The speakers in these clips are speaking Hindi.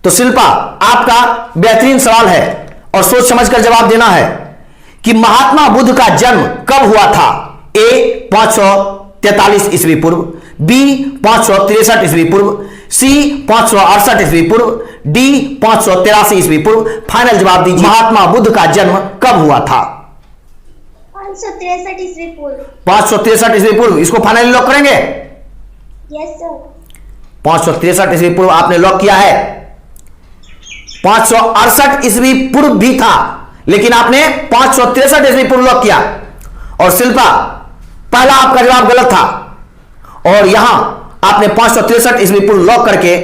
तो शिल्पा, आपका बेहतरीन सवाल है और सोच समझकर जवाब देना है कि महात्मा बुद्ध का जन्म कब हुआ था। ए 543 ईस्वी पूर्व, बी 563 ईस्वी पूर्व, सी 568 ईस्वी पूर्व, डी 583 ईस्वी पूर्व। फाइनल जवाब दीजिए, महात्मा बुद्ध का जन्म कब हुआ था। 563 ईस्वी पूर्व। 563 ईस्वी पूर्व, इसको फाइनली लॉक करेंगे। Yes sir. 563 ईस्वी पूर्व आपने लॉक किया है। 568 ईस्वी पूर्व भी था, लेकिन आपने 563 ईस्वी पूर्व लॉक किया। और शिल्पा, पहला आपका जवाब गलत था और यहां आपने 563 ईस्वी पूर्व लॉक करके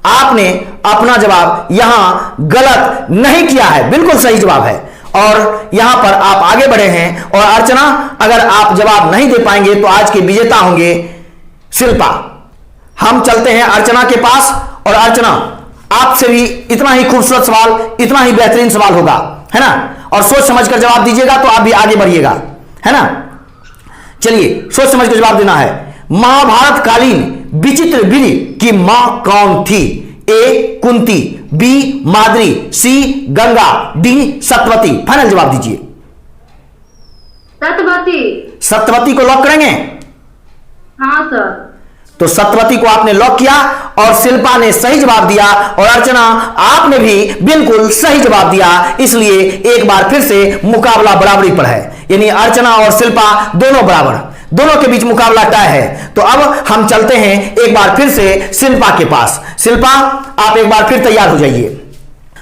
आपने अपना जवाब यहां गलत नहीं किया है, बिल्कुल सही जवाब है और यहां पर आप आगे बढ़े हैं। और अर्चना, अगर आप जवाब नहीं दे पाएंगे तो आज के विजेता होंगे शिल्पा। हम चलते हैं अर्चना के पास और अर्चना, आपसे भी इतना ही खूबसूरत सवाल, इतना ही बेहतरीन सवाल होगा, है ना। और सोच समझकर जवाब दीजिएगा तो आप भी आगे बढ़िएगा, है ना। चलिए, सोच समझकर जवाब देना है। महाभारत कालीन विचित्र वीर की मां कौन थी। ए कुंती, बी माद्री, सी गंगा, डी सत्यवती। फाइनल जवाब दीजिए। सत्यवती। सत्यवती को लॉक करेंगे। हाँ सर। तो सत्यवती को आपने लॉक किया और शिल्पा ने सही जवाब दिया और अर्चना, आपने भी बिल्कुल सही जवाब दिया। इसलिए एक बार फिर से मुकाबला बराबरी पर है, यानी अर्चना और शिल्पा दोनों बराबर, दोनों के बीच मुकाबला तय है। तो अब हम चलते हैं एक बार फिर से शिल्पा के पास। शिल्पा, आप एक बार फिर तैयार हो जाइए।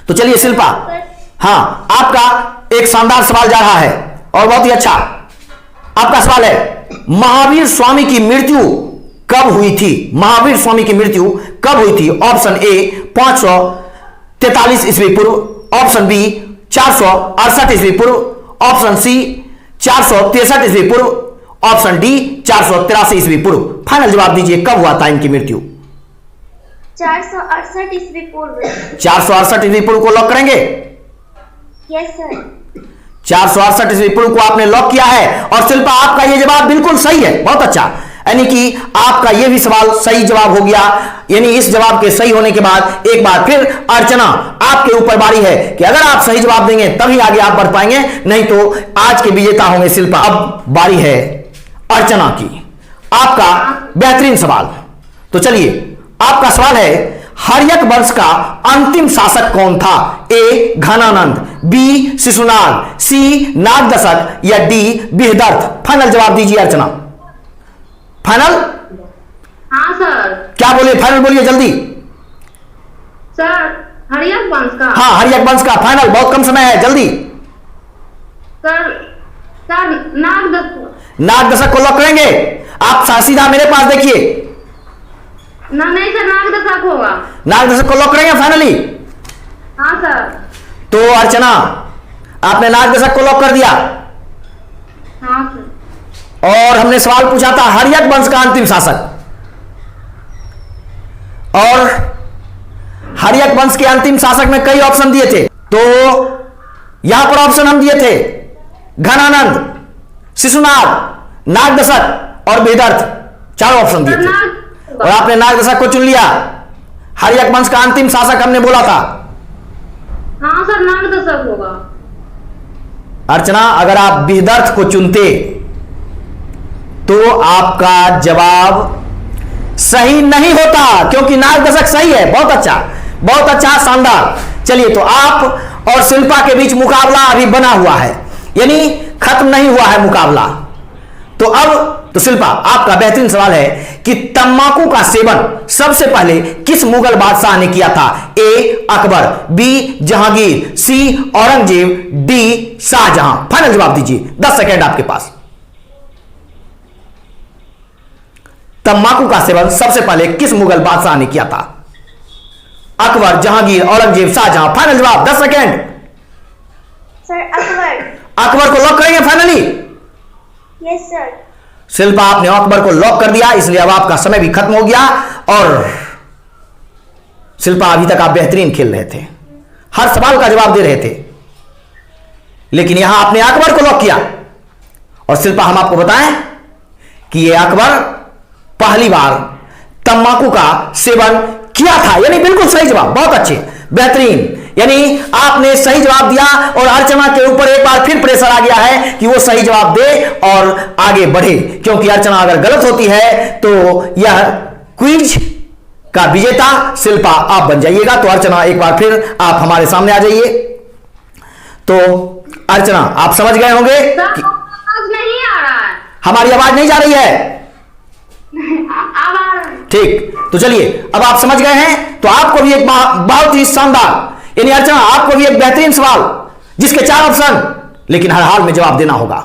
तो चलिए शिल्पा, हाँ, आपका एक शानदार सवाल जा रहा है और बहुत ही अच्छा। आपका सवाल है, महावीर स्वामी की मृत्यु कब हुई थी। महावीर स्वामी की मृत्यु कब हुई थी। ऑप्शन ए 543 ईस्वी पूर्व, ऑप्शन बी 468 ईस्वी पूर्व, ऑप्शन सी 463 ईस्वी पूर्व, ऑप्शन डी 483 ईस्वी पूर्व। फाइनल जवाब दीजिए, कब हुआ था इनकी मृत्यु। 468 ईस्वी पूर्व। 468 ईस्वी पूर्व को लॉक करेंगे। Yes sir. 468 ईस्वी पूर्व को आपने लॉक किया है और शिल्पा, आपका यह जवाब बिल्कुल सही है, बहुत अच्छा। यानी कि आपका यह भी सवाल सही जवाब हो गया। यानी इस जवाब के सही होने के बाद एक बार फिर अर्चना, आपके ऊपर बारी है कि अगर आप सही जवाब देंगे तभी आगे आप बढ़ पाएंगे, नहीं तो आज के विजेता होंगे शिल्पा। अब बारी है अर्चना की, आपका बेहतरीन सवाल। तो चलिए, आपका सवाल है, हर्यक वंश का अंतिम शासक कौन था। ए घनानंद, बी शिशुनाग, सी नागदशक या डी बृहदर्थ। फाइनल जवाब दीजिए अर्चना। फाइनल। हाँ सर। क्या बोलिए, फाइनल बोलिए जल्दी। सर, हर्यक वंश का। हाँ, हर्यक वंश का फाइनल, बहुत कम समय है, जल्दी। सर नागदशक। नागदशक को लॉक करेंगे। आप सीधा मेरे पास देखिए। नहीं सर, नागदशक होगा। नागदशक को लॉक करेंगे फाइनली। हाँ सर। तो अर्चना, आपने नागदशक को लॉक कर दिया। हाँ सर। और हमने सवाल पूछा था हर्यक वंश का अंतिम शासक, और हर्यक वंश के अंतिम शासक में कई ऑप्शन दिए थे। तो यहां पर ऑप्शन हम दिए थे घनानंद, शिशुनाग, नागदशक और बृहदर्थ, चारों ऑप्शन दिए थे और आपने नागदशक को चुन लिया। हर्यक वंश का अंतिम शासक हमने बोला था। हाँ सर, नागदशक होगा। अर्चना, अगर आप बृहदर्थ को चुनते तो आपका जवाब सही नहीं होता, क्योंकि नागदशक सही है। बहुत अच्छा, बहुत अच्छा, शानदार। चलिए, तो आप और शिल्पा के बीच मुकाबला अभी बना हुआ है, यानी खत्म नहीं हुआ है मुकाबला। तो अब तो शिल्पा, आपका बेहतरीन सवाल है कि तंबाकू का सेवन सबसे पहले किस मुगल बादशाह ने किया था। ए अकबर, बी जहांगीर, सी औरंगजेब, डी शाहजहां। फाइनल जवाब दीजिए, 10 सेकेंड आपके पास। तंबाकू का सेवन सबसे पहले किस मुगल बादशाह ने किया था। अकबर, जहांगीर, औरंगजेब, शाहजहां। फाइनल जवाब, 10 सेकेंड। सर अकबर। अकबर को लॉक करेंगे फाइनली। Yes sir. शिल्पा, आपने अकबर को लॉक कर दिया, इसलिए अब आपका समय भी खत्म हो गया। और शिल्पा, अभी तक आप बेहतरीन खेल रहे थे, हर सवाल का जवाब दे रहे थे, लेकिन यहां आपने अकबर को लॉक किया। और शिल्पा, हम आपको बताएं कि यह अकबर पहली बार तंबाकू का सेवन किया था, यानी बिल्कुल सही जवाब, बहुत अच्छे। बेहतरीन, यानी आपने सही जवाब दिया और अर्चना के ऊपर एक बार फिर प्रेशर आ गया है कि वो सही जवाब दे और आगे बढ़े, क्योंकि अर्चना अगर गलत होती है तो यह क्विज का विजेता शिल्पा आप बन जाइएगा। तो अर्चना एक बार फिर आप हमारे सामने आ जाइए। तो अर्चना आप समझ गए होंगे कि आवाज नहीं आ रहा है। हमारी आवाज नहीं जा रही है, अब आ रहा है। ठीक। तो चलिए अब आप समझ गए हैं, तो आपको भी एक बहुत ही शानदार, यानी अर्चना आपको भी एक बेहतरीन सवाल जिसके 4 ऑप्शन, लेकिन हर हाल में जवाब देना होगा,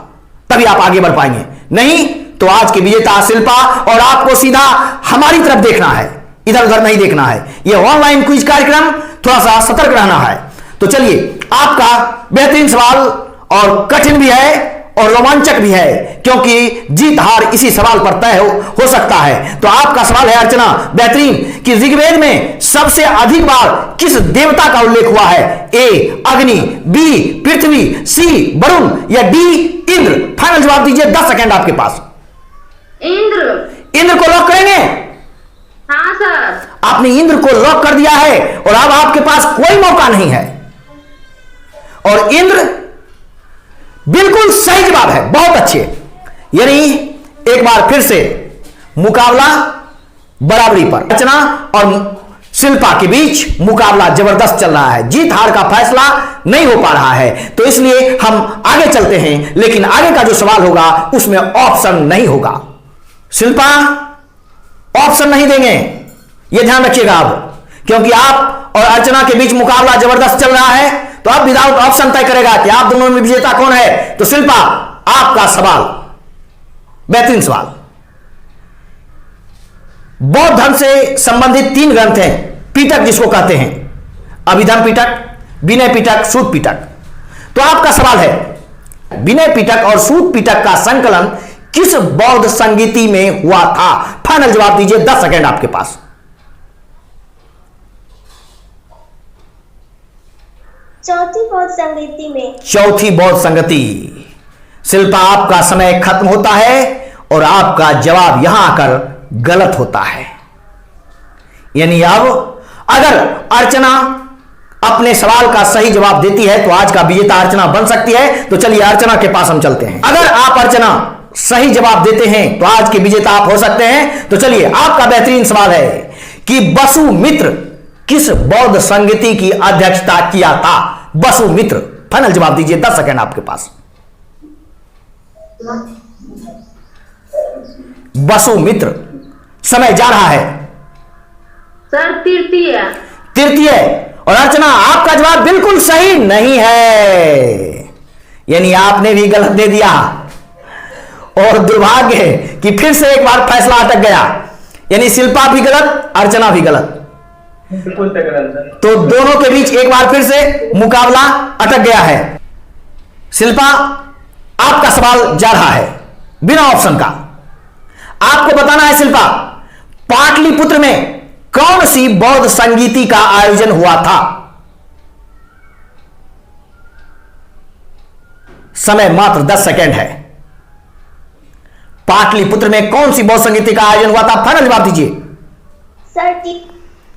तभी आप आगे बढ़ पाएंगे। नहीं तो आज की विजेता शिल्पा, और आपको सीधा हमारी तरफ देखना है, इधर उधर नहीं देखना है। यह ऑनलाइन क्विज कार्यक्रम, थोड़ा सा सतर्क रहना है। तो चलिए आपका बेहतरीन सवाल, और कठिन भी है और रोमांचक भी है, क्योंकि जीत हार इसी सवाल पर तय हो सकता है। तो आपका सवाल है अर्चना बेहतरीन कि ऋग्वेद में सबसे अधिक बार किस देवता का उल्लेख हुआ है? ए अग्नि, बी पृथ्वी, सी वरुण या डी इंद्र? फाइनल जवाब दीजिए, 10 सेकंड आपके पास। इंद्र। इंद्र को लॉक करेंगे? हाँ सर। आपने इंद्र को लॉक कर दिया है और अब आपके पास कोई मौका नहीं है, और इंद्र बिल्कुल सही जवाब है। बहुत अच्छे, यानी एक बार फिर से मुकाबला बराबरी पर, अर्चना और शिल्पा के बीच मुकाबला जबरदस्त चल रहा है। जीत हार का फैसला नहीं हो पा रहा है, तो इसलिए हम आगे चलते हैं, लेकिन आगे का जो सवाल होगा उसमें ऑप्शन नहीं होगा। शिल्पा ऑप्शन नहीं देंगे, यह ध्यान रखिएगा आप, क्योंकि आप और अर्चना के बीच मुकाबला जबरदस्त चल रहा है। तो अब विदाउट ऑप्शन तय करेगा कि आप दोनों में विजेता कौन है। तो शिल्पा आपका सवाल, बेहतरीन सवाल। बौद्ध धर्म से संबंधित 3 ग्रंथ हैं, पिटक जिसको कहते हैं, अभिधर्म पिटक, विनय पिटक, सूत पिटक। तो आपका सवाल है विनय पिटक और सूत पिटक का संकलन किस बौद्ध संगीति में हुआ था? फाइनल जवाब दीजिए, 10 सेकंड आपके पास। चौथी बौद्ध संगीति में। चौथी बौद्ध संगति। शिल्पा आपका समय खत्म होता है और आपका जवाब यहां आकर गलत होता है। यानी अब अगर अर्चना अपने सवाल का सही जवाब देती है तो आज का विजेता अर्चना बन सकती है। तो चलिए अर्चना के पास हम चलते हैं। अगर आप अर्चना सही जवाब देते हैं तो आज के विजेता आप हो सकते हैं। तो चलिए आपका बेहतरीन सवाल है कि वसुमित्र किस बौद्ध संगीति की अध्यक्षता किया था? वसुमित्र, फाइनल जवाब दीजिए, 10 सेकंड आपके पास। वसुमित्र, समय जा रहा है। सर तृतीय। तृतीय, और अर्चना आपका जवाब बिल्कुल सही नहीं है, यानी आपने भी गलत दे दिया, और दुर्भाग्य है कि फिर से एक बार फैसला अटक गया, यानी शिल्पा भी गलत, अर्चना भी गलत। तो दोनों के बीच एक बार फिर से मुकाबला अटक गया है। शिल्पा आपका सवाल जा रहा है बिना ऑप्शन का। आपको बताना है शिल्पा, पाटलिपुत्र में कौन सी बौद्ध संगीति का आयोजन हुआ था? समय मात्र 10 सेकेंड है। पाटलिपुत्र में कौन सी बौद्ध संगीति का आयोजन हुआ था? फाइनल जवाब दीजिए।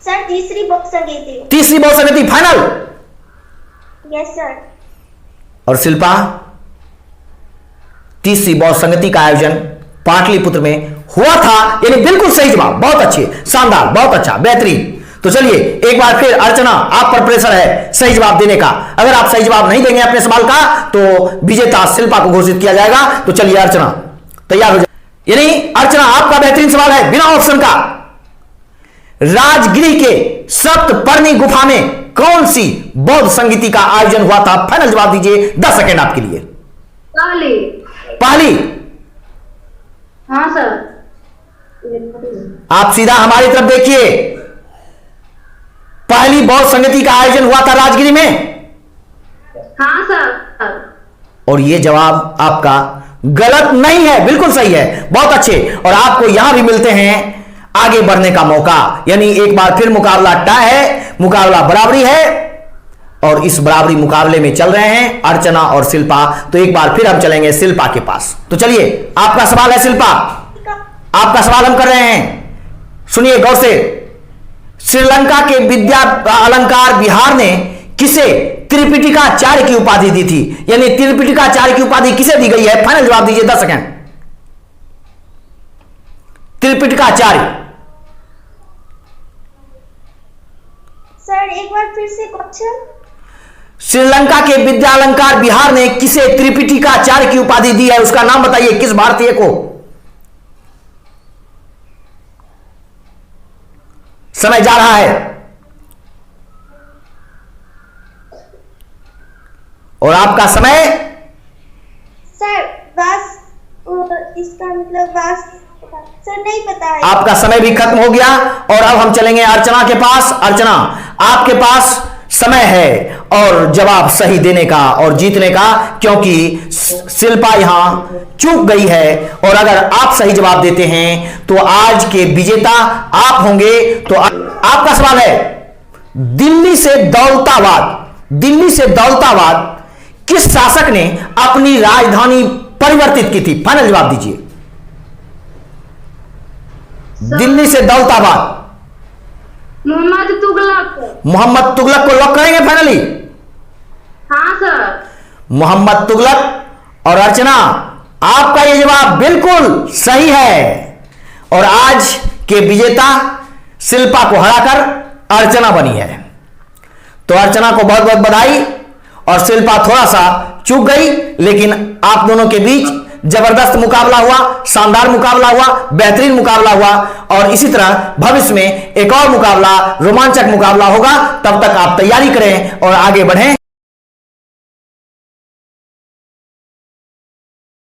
सर तीसरी बौद्ध संगीति। तीसरी बौद्ध संगीति, फाइनल? Yes sir. और शिल्पा, तीसरी बौद्ध संगीति का आयोजन पाटलिपुत्र में हुआ था, यानी बिल्कुल सही जवाब। बहुत अच्छे, शानदार, बहुत अच्छा, बेहतरीन। तो चलिए एक बार फिर अर्चना आप पर प्रेशर है सही जवाब देने का। अगर आप सही जवाब नहीं देंगे अपने सवाल का तो विजेता शिल्पा को घोषित किया जाएगा। तो चलिए अर्चना तैयार हो जाए। यानी अर्चना आपका बेहतरीन सवाल है बिना ऑप्शन का। राजगिरी के सप्तपर्णी गुफा में कौन सी बौद्ध संगीति का आयोजन हुआ था? फाइनल जवाब दीजिए, 10 सेकंड आपके लिए। पहली। हाँ सर। आप सीधा हमारी तरफ देखिए, पहली बौद्ध संगीति का आयोजन हुआ था राजगिरी में। हाँ सर। और यह जवाब आपका गलत नहीं है, बिल्कुल सही है। बहुत अच्छे, और आपको यहां भी मिलते हैं आगे बढ़ने का मौका। यानी एक बार फिर मुकाबला टाई है, मुकाबला बराबरी है, और इस बराबरी मुकाबले में चल रहे हैं अर्चना और शिल्पा। तो एक बार फिर हम चलेंगे शिल्पा के पास। तो चलिए आपका सवाल है शिल्पा, आपका सवाल हम कर रहे हैं, सुनिए गौर से। श्रीलंका के विद्या अलंकार विहार ने किसे त्रिपिटिकाचार्य की उपाधि दी थी? यानी त्रिपिटिकाचार्य की उपाधि किसे दी गई है? फाइनल जवाब दीजिए, 10 सेकंड। त्रिपिटिकाचार्य। सर एक बार फिर से क्वेश्चन। श्रीलंका के विद्या अलंकार विहार ने किसे त्रिपिटिकाचार्य की उपाधि दी है? उसका नाम बताइए, किस भारतीय को? समय जा रहा है और आपका समय। सर वास, इसका मतलब वास, सर नहीं पता है। आपका समय भी खत्म हो गया और अब हम चलेंगे अर्चना के पास। अर्चना, आपके पास समय है और जवाब सही देने का और जीतने का, क्योंकि शिल्पा यहां चूक गई है और अगर आप सही जवाब देते हैं तो आज के विजेता आप होंगे। तो आपका सवाल है, दिल्ली से दौलताबाद किस शासक ने अपनी राजधानी परिवर्तित की थी? फाइनल जवाब दीजिए। दिल्ली से दौलताबाद। मोहम्मद तुगलक को लॉक करेंगे फाइनली? हाँ सर। मोहम्मद तुगलक। और अर्चना, आपका यह जवाब बिल्कुल सही है और आज के विजेता शिल्पा को हराकर अर्चना बनी है। तो अर्चना को बहुत बहुत बधाई। और शिल्पा थोड़ा सा चूक गई, लेकिन आप दोनों के बीच जबरदस्त मुकाबला हुआ, शानदार मुकाबला हुआ, बेहतरीन मुकाबला हुआ और इसी तरह भविष्य में एक और मुकाबला, रोमांचक मुकाबला होगा। तब तक आप तैयारी करें और आगे बढ़ें।